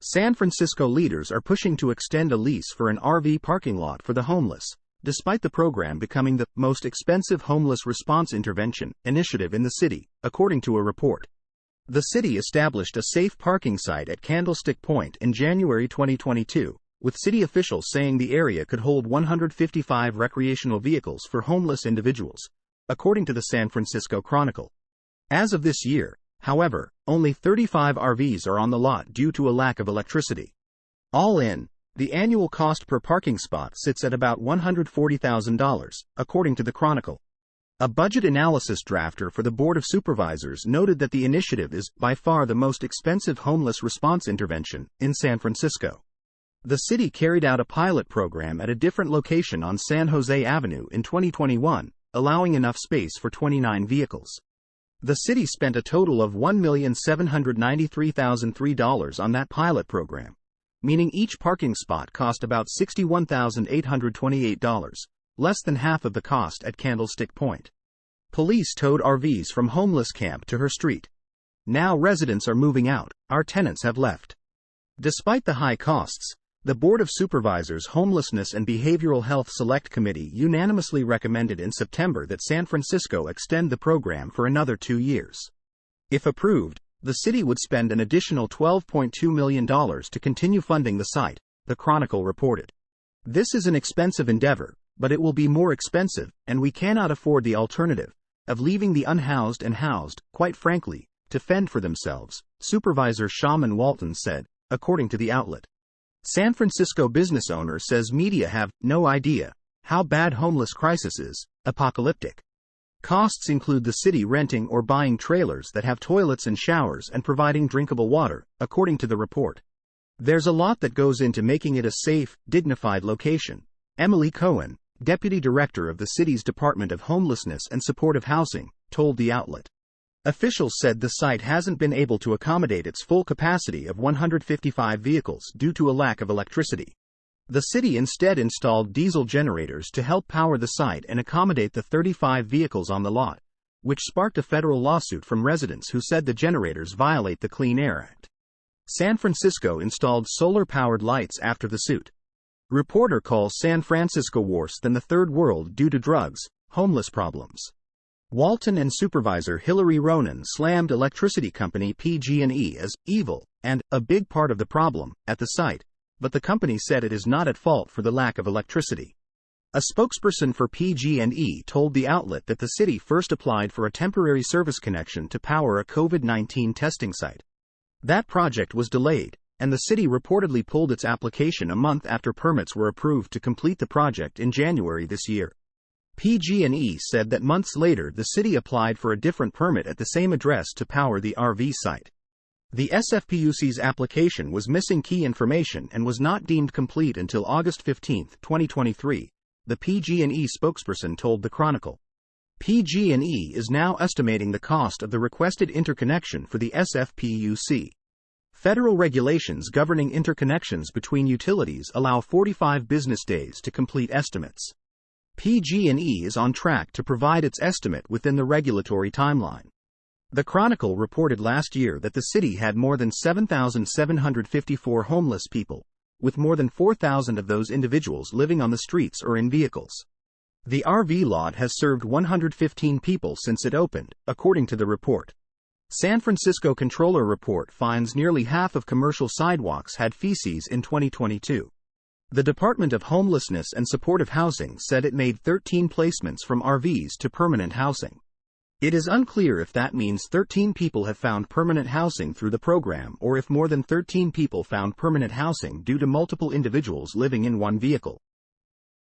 San Francisco leaders are pushing to extend a lease for an RV parking lot for the homeless, despite the program becoming the most expensive homeless response intervention initiative in the city, according to a report. The city established a safe parking site at Candlestick Point in January 2022, with city officials saying the area could hold 155 recreational vehicles for homeless individuals, according to the San Francisco Chronicle. As of this year, however, only 35 RVs are on the lot due to a lack of electricity. All in, the annual cost per parking spot sits at about $140,000, according to the Chronicle. A budget analysis drafter for the Board of Supervisors noted that the initiative is by far the most expensive homeless response intervention in San Francisco. The city carried out a pilot program at a different location on San Jose Avenue in 2021, allowing enough space for 29 vehicles. The city spent a total of $1,793,003 on that pilot program, meaning each parking spot cost about $61,828, less than half of the cost at Candlestick Point. Police towed RVs from homeless camp to her street. Now residents are moving out, our tenants have left. Despite the high costs, the Board of Supervisors Homelessness and Behavioral Health Select Committee unanimously recommended in September that San Francisco extend the program for another 2 years. If approved, the city would spend an additional $12.2 million to continue funding the site, the Chronicle reported. This is an expensive endeavor, but it will be more expensive, and we cannot afford the alternative of leaving the unhoused and housed, quite frankly, to fend for themselves, Supervisor Shaman Walton said, according to the outlet. San Francisco business owner says media have no idea how bad homeless crisis is, apocalyptic. Costs include the city renting or buying trailers that have toilets and showers and providing drinkable water, according to the report. There's a lot that goes into making it a safe, dignified location. Emily Cohen, deputy director of the city's Department of Homelessness and Supportive Housing, told the outlet. Officials said the site hasn't been able to accommodate its full capacity of 155 vehicles due to a lack of electricity. The city instead installed diesel generators to help power the site and accommodate the 35 vehicles on the lot, which sparked a federal lawsuit from residents who said the generators violate the Clean Air Act. San Francisco installed solar-powered lights after the suit. Reporter calls San Francisco worse than the third world due to drugs, homeless problems. Walton and Supervisor Hillary Ronan slammed electricity company PG&E as evil and a big part of the problem at the site, but the company said it is not at fault for the lack of electricity. A spokesperson for PG&E told the outlet that the city first applied for a temporary service connection to power a COVID-19 testing site. That project was delayed, and the city reportedly pulled its application a month after permits were approved to complete the project in January this year. PG&E said that months later the city applied for a different permit at the same address to power the RV site. The SFPUC's application was missing key information and was not deemed complete until August 15, 2023, the PG&E spokesperson told the Chronicle. PG&E is now estimating the cost of the requested interconnection for the SFPUC. Federal regulations governing interconnections between utilities allow 45 business days to complete estimates. PG&E is on track to provide its estimate within the regulatory timeline. The Chronicle reported last year that the city had more than 7,754 homeless people, with more than 4,000 of those individuals living on the streets or in vehicles. The RV lot has served 115 people since it opened, according to the report. San Francisco Comptroller report finds nearly half of commercial sidewalks had feces in 2022. The Department of Homelessness and Supportive Housing said it made 13 placements from RVs to permanent housing. It is unclear if that means 13 people have found permanent housing through the program or if more than 13 people found permanent housing due to multiple individuals living in one vehicle.